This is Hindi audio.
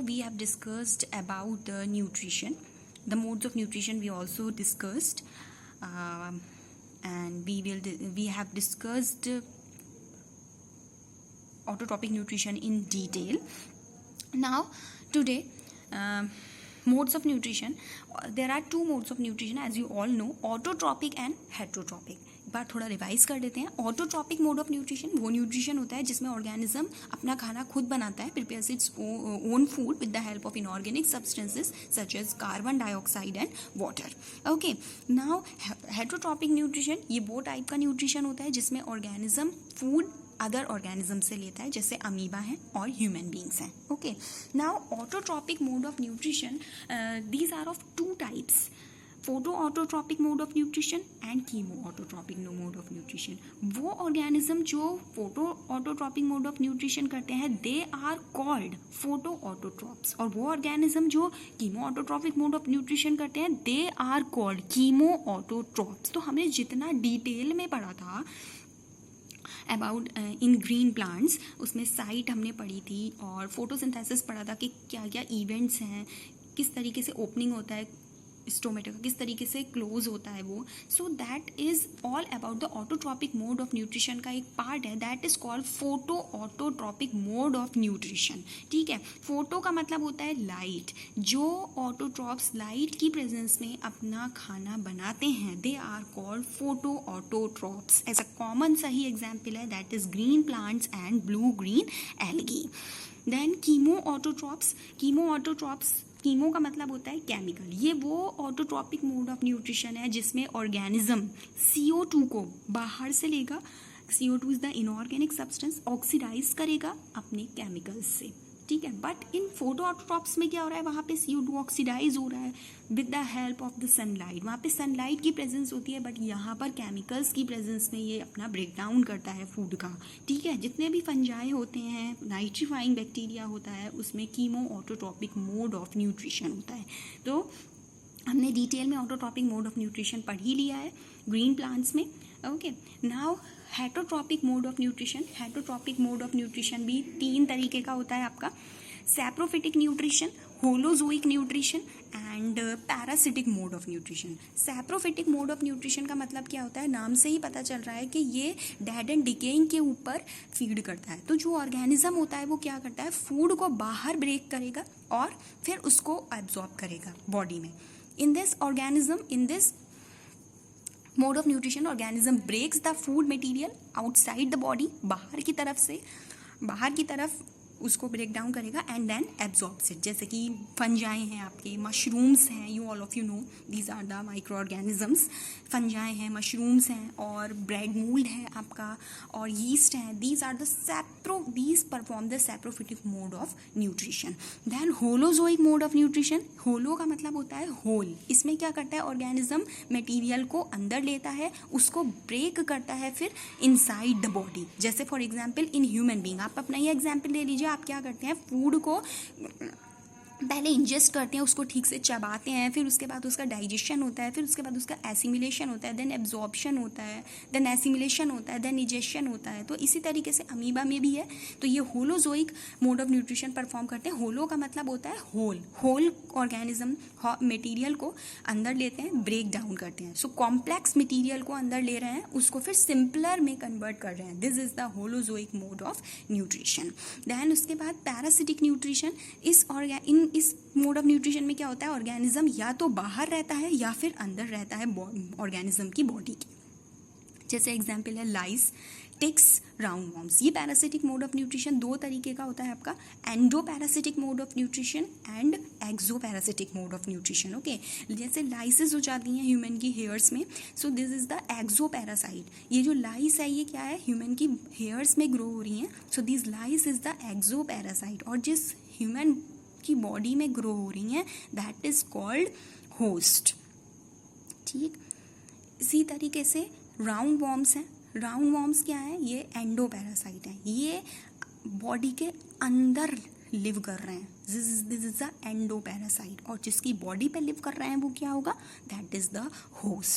we have discussed about the nutrition, the modes of nutrition we also discussed, and we have discussed autotrophic nutrition in detail. Now today, modes of nutrition, there are two modes of nutrition as you all know, autotrophic and heterotrophic. बार थोड़ा रिवाइज कर देते हैं. ऑटोट्रॉपिक मोड ऑफ न्यूट्रिशन वो न्यूट्रिशन होता है जिसमें ऑर्गेनिज्म अपना खाना खुद बनाता है, prepares its own food with the help of inorganic substances such as carbon dioxide and water. Okay, now heterotrophic nutrition, ये वो टाइप का न्यूट्रिशन होता है जिसमें ऑर्गेनिज्म फूड अदर ऑर्गेनिज्म से लेता है, जैसे अमीबा हैं और ह्यूमन बींग्स हैं. Okay, now autotrophic mode of nutrition, these are of two types, photoautotrophic mode of nutrition and chemoautotrophic mode of nutrition. वो ऑर्गेनिज्म जो photoautotrophic mode of nutrition करते हैं they are called photoautotrophs, और वो ऑर्गेनिज्म जो chemoautotrophic mode of nutrition करते हैं they are called chemoautotrophs. तो हमने जितना डिटेल में पढ़ा था अबाउट इन ग्रीन प्लांट्स, उसमें साइट हमने पढ़ी थी और फोटोसिंथेसिस पढ़ा था कि क्या क्या इवेंट्स हैं, किस तरीके से ओपनिंग होता है स्टोमेटा का, किस तरीके से क्लोज होता है वो. So that is all about the autotrophic mode of nutrition का एक पार्ट है, that is called photo autotrophic mode of nutrition. ठीक है, फोटो का मतलब होता है लाइट. जो ऑटोट्रॉप्स लाइट की प्रेजेंस में अपना खाना बनाते हैं they are called photoautotrophs. ऐसा कॉमन सा ही एग्जाम्पल है, that is green plants and blue green algae. Then chemoautotrophs, chemo का मतलब होता है केमिकल. ये वो ऑटोट्रॉपिक मोड ऑफ न्यूट्रिशन है जिसमें ऑर्गेनिज्म CO2 को बाहर से लेगा, CO2 is the inorganic substance, oxidise करेगा अपने केमिकल्स से. ठीक है, बट इन फोटो ऑटोट्रॉप्स में क्या हो रहा है, वहाँ पे CO2 ऑक्सीडाइज हो रहा है with the help of the sunlight. वहाँ पे सनलाइट की प्रेजेंस होती है, बट यहाँ पर केमिकल्स की प्रेजेंस में ये अपना ब्रेक डाउन करता है फूड का. ठीक है, जितने भी फंजाई होते हैं, नाइट्रीफाइंग बैक्टीरिया होता है, उसमें chemo autotrophic mode of nutrition होता है. तो हमने डिटेल में ऑटोट्रॉपिक मोड ऑफ न्यूट्रिशन पढ़ ही लिया है ग्रीन प्लांट्स में. Okay, now heterotrophic mode of nutrition. Heterotrophic mode of nutrition भी तीन तरीके का होता है आपका, saprophytic nutrition, holozoic nutrition and parasitic mode of nutrition. Saprophytic mode of nutrition का मतलब क्या होता है, नाम से ही पता चल रहा है कि ये डेड एंड डिकेइंग के ऊपर फीड करता है. तो जो ऑर्गेनिज्म होता है वो क्या करता है, फूड को बाहर ब्रेक करेगा और फिर उसको एब्जॉर्ब करेगा बॉडी में. In this mode of nutrition organism breaks the food material outside the body, बाहर की तरफ उसको ब्रेक डाउन करेगा एंड देन एब्जॉर्ब्स इट. जैसे कि फंजाई हैं आपके, मशरूम्स हैं, you all of you know these are the microorganisms. Fungi हैं, मशरूम्स हैं और ब्रेड मूल्ड है आपका और यीस्ट हैं. These perform the saprophytic mode of nutrition. Then holozoic mode of nutrition. होलो का मतलब होता है होल. इसमें क्या करता है, ऑर्गेनिज्म मटेरियल को अंदर लेता है, उसको ब्रेक करता है फिर इनसाइड द बॉडी. जैसे for example in human being, आप अपना ये एग्जाम्पल ले लीजिए. आप क्या करते हैं, फूड को पहले इंजेस्ट करते हैं, उसको ठीक से चबाते हैं, फिर उसके बाद उसका डाइजेशन होता है, फिर उसके बाद उसका एसिमिलेशन होता है, देन एब्जॉर्प्शन होता है, देन एसिमिलेशन होता है, देन इजेशन होता है. तो इसी तरीके से अमीबा में भी है. तो ये holozoic mode of nutrition perform करते हैं. होलो का मतलब होता है होल ऑर्गेनिज्म मटेरियल को अंदर लेते हैं, ब्रेक डाउन करते हैं. सो कॉम्प्लेक्स मटेरियल को अंदर ले रहे हैं, उसको फिर सिंपलर में कन्वर्ट कर रहे हैं. This is the holozoic mode of nutrition. Then उसके बाद पैरासिटिक न्यूट्रिशन. इस मोड ऑफ न्यूट्रिशन में क्या होता है, ऑर्गेनिज्म या तो बाहर रहता है या फिर अंदर रहता है ऑर्गेनिज्म की बॉडी के. जैसे एग्जांपल है लाइस, टिक्स, राउंड वॉर्म्स. ये पैरासिटिक मोड ऑफ न्यूट्रिशन दो तरीके का होता है आपका, endoparasitic mode of nutrition and exoparasitic mode of nutrition. Okay, जैसे लाइसेस हो जाती हैं ह्यूमन की हेयर्स में, so this is the exoparasite. ये जो लाइस है ये क्या है, ह्यूमन की हेयर्स में ग्रो हो रही हैं, so this lice is the exoparasite. और जिस ह्यूमन की बॉडी में ग्रो हो रही हैं दैट इज कॉल्ड होस्ट. ठीक, इसी तरीके से राउंड वॉर्म्स हैं. राउंड वॉर्म्स क्या है, ये एंडो पैरासाइट है, ये बॉडी के अंदर लिव कर रहे हैं. This is the endo parasite. और जिसकी बॉडी पे लिव कर रहे हैं वो क्या होगा, दैट इज द होस्ट.